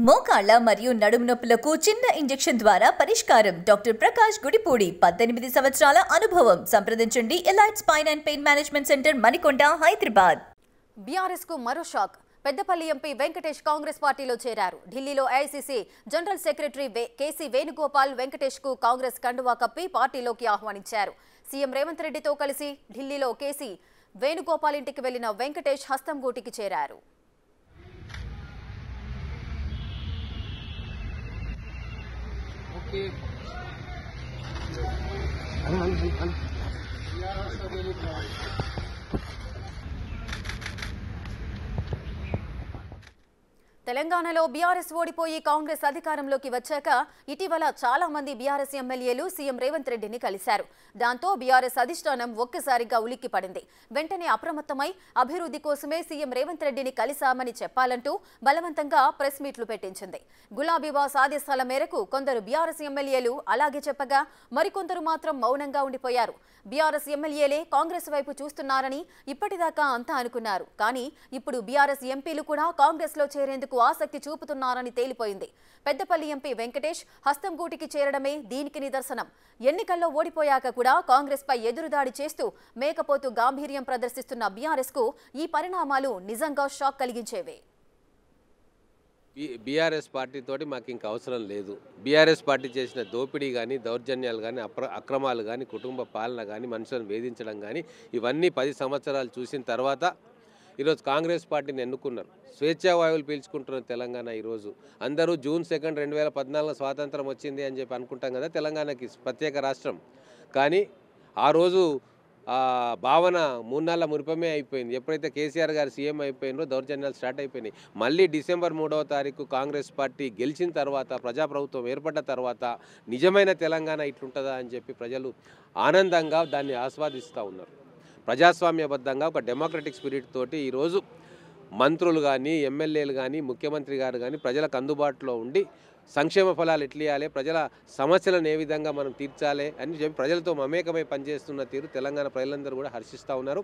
మోకాళ్ళ మరియు నడుము నొప్పులకు చిన్న ఇంజెక్షన్ ద్వారా పరిష్కారం. డాక్టర్ ప్రకాష్ గుడిపూడి 18 సంవత్సరాల అనుభవం. సంప్రదించండి elite spine and pain management centre Manikonda, Hyderabad. BRS కు మరో షాక్. పెద్దపల్లి ఎంపీ వెంకటేష్ కాంగ్రెస్ పార్టీలో చేరారు. ఢిల్లీలో AICC general secretary KC Venugopal Venkatesh కు కాంగ్రెస్ కండువా కప్పి పార్టీలోకి ఆహ్వానించారు. సీఎం రేవంత్ రెడ్డితో కలిసి ఢిల్లీలో కేసీ వేణుగోపాల్ ఇంటికి వెళ్లిన వెంకటేష్ హస్తం గూటికి చేరారు. తెలంగాణలో బీఆర్ఎస్ ఓడిపోయి కాంగ్రెస్ అధికారంలోకి వచ్చాక ఇటీవల చాలా మంది బీఆర్ఎస్ ఎమ్మెల్యేలు సీఎం రేవంత్ రెడ్డిని కలిశారు. దాంతో బీఆర్ఎస్ అధిష్టానం ఒక్కసారిగా ఉలిక్కిపడింది. వెంటనే అప్రమత్తమై అభివృద్ధి కోసమే సీఎం రేవంత్ రెడ్డిని కలిశామని చెప్పాలంటూ బలవంతంగా ప్రెస్ మీట్లు పెట్టించింది. గులాబీ బాస్ ఆదేశాల మేరకు కొందరు బీఆర్ఎస్ ఎమ్మెల్యేలు అలాగే చెప్పగా మరికొందరు మాత్రం మౌనంగా ఉండిపోయారు. బీఆర్ఎస్ ఎమ్మెల్యేలే కాంగ్రెస్ వైపు చూస్తున్నారని ఇప్పటిదాకా అంతా అనుకున్నారు. కానీ ఇప్పుడు బీఆర్ఎస్ ఎంపీలు కూడా కాంగ్రెస్ లో చేరేందుకు ఆసక్తి చూపుతున్నారని తేలిపోయింది. పెద్దపల్లి ఎంపీ వెంకటేష్ హస్తం గూటికి చేరడమే దీనికి నిదర్శనం. ఎన్నికల్లో ఓడిపోయాక కూడా కాంగ్రెస్ పై ఎదురుదాడి చేస్తూ మేకపోతు గాంభీర్యం ప్రదర్శిస్తున్న బీఆర్ఎస్ కు ఈ పరిణామాలు నిజంగా షాక్ కలిగించేవే. బీఆర్ఎస్ పార్టీ తోటి మాకు ఇంకా అవసరం లేదు. బీఆర్ఎస్ పార్టీ చేసిన దోపిడీ కానీ, దౌర్జన్యాలు కానీ, అక్రమాలు కానీ, కుటుంబ పాలన కానీ, మనుషులను వేధించడం కానీ, ఇవన్నీ 10 సంవత్సరాలు చూసిన తర్వాత ఈరోజు కాంగ్రెస్ పార్టీని ఎన్నుకున్నారు. స్వేచ్ఛావాయువులు పీల్చుకుంటున్న తెలంగాణ. ఈరోజు అందరూ జూన్ 2, 2014 స్వాతంత్రం వచ్చింది అని చెప్పి అనుకుంటాం కదా, తెలంగాణకి ప్రత్యేక రాష్ట్రం. కానీ ఆ రోజు భావన 3 నెలల మురిపమే అయిపోయింది. ఎప్పుడైతే కేసీఆర్ గారు సీఎం అయిపోయినో దౌర్జన్యాలు స్టార్ట్ అయిపోయినాయి. మళ్ళీ డిసెంబర్ 3వ తారీఖు కాంగ్రెస్ పార్టీ గెలిచిన తర్వాత, ప్రజాప్రభుత్వం ఏర్పడ్డ తర్వాత నిజమైన తెలంగాణ ఇట్లుంటుందా అని చెప్పి ప్రజలు ఆనందంగా దాన్ని ఆస్వాదిస్తూ ఉన్నారు. ప్రజాస్వామ్యబద్ధంగా ఒక డెమోక్రటిక్ స్పిరిట్ తోటి ఈరోజు మంత్రులు కానీ, ఎమ్మెల్యేలు కానీ, ముఖ్యమంత్రి గారు కానీ ప్రజలకు అందుబాటులో ఉండి సంక్షేమ ఫలాలు ఎట్లియాలి, ప్రజల సమస్యలను ఏ విధంగా మనం తీర్చాలి అని చెప్పి ప్రజలతో మమేకమై పనిచేస్తున్న తీరు తెలంగాణ ప్రజలందరూ కూడా హర్షిస్తూ ఉన్నారు.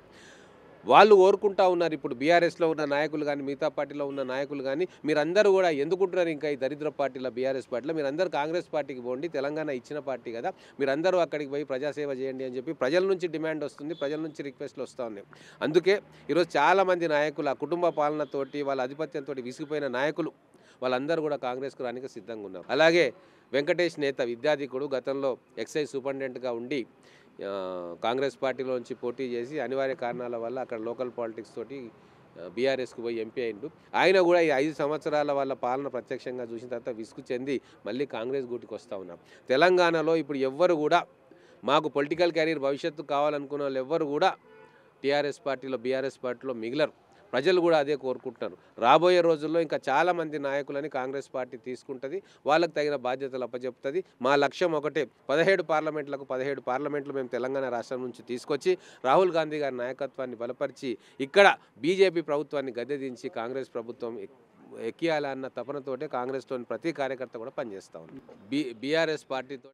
వాళ్ళు కోరుకుంటా ఉన్నారు. ఇప్పుడు బీఆర్ఎస్లో ఉన్న నాయకులు కానీ, మిగతా పార్టీలో ఉన్న నాయకులు కానీ, మీరందరూ కూడా ఎందుకుంటున్నారు ఇంకా ఈ దరిద్ర పార్టీలో, బీఆర్ఎస్ పార్టీలో మీరందరూ కాంగ్రెస్ పార్టీకి పోండి, తెలంగాణ ఇచ్చిన పార్టీ కదా, మీరందరూ అక్కడికి పోయి ప్రజాసేవ చేయండి అని చెప్పి ప్రజల నుంచి డిమాండ్ వస్తుంది, ప్రజల నుంచి రిక్వెస్ట్లు వస్తూ ఉన్నాయి. అందుకే ఈరోజు చాలామంది నాయకులు ఆ కుటుంబ పాలనతోటి, వాళ్ళ ఆధిపత్యంతో విసిగిపోయిన నాయకులు వాళ్ళందరూ కూడా కాంగ్రెస్కు రానికి సిద్ధంగా ఉన్నారు. అలాగే వెంకటేష్ నేత విద్యాధికుడు గతంలో ఎక్సైజ్ సూపరింటెండెంట్గా ఉండి కాంగ్రెస్ పార్టీలోంచి పోటీ చేసి అనివార్య కారణాల వల్ల అక్కడ లోకల్ పాలిటిక్స్ తోటి బీఆర్ఎస్కు పోయి ఎంపీ అయిండు. ఆయన కూడా ఈ 5 సంవత్సరాల వాళ్ళ పాలన ప్రత్యక్షంగా చూసిన తర్వాత విసుగు చెంది మళ్ళీ కాంగ్రెస్ గూటికి వస్తూ ఉన్నారు. తెలంగాణలో ఇప్పుడు ఎవ్వరు కూడా మాకు పొలిటికల్ కెరీర్ భవిష్యత్తు కావాలనుకున్న వాళ్ళు ఎవ్వరు కూడా టీఆర్ఎస్ పార్టీలో, బీఆర్ఎస్ పార్టీలో మిగిలరు. ప్రజలు కూడా అదే కోరుకుంటున్నారు. రాబోయే రోజుల్లో ఇంకా చాలామంది నాయకులని కాంగ్రెస్ పార్టీ తీసుకుంటుంది, వాళ్ళకు తగిన బాధ్యతలు అప్పచెప్తుంది. మా లక్ష్యం ఒకటే, 17 పార్లమెంట్లు మేము తెలంగాణ రాష్ట్రం నుంచి తీసుకొచ్చి రాహుల్ గాంధీ గారి నాయకత్వాన్ని బలపరిచి ఇక్కడ బీజేపీ ప్రభుత్వాన్ని గద్దెదించి కాంగ్రెస్ ప్రభుత్వం ఎక్కియాలన్న తపనతోటే కాంగ్రెస్లోని ప్రతి కార్యకర్త కూడా పనిచేస్తూ ఉంది. బీఆర్ఎస్ పార్టీతో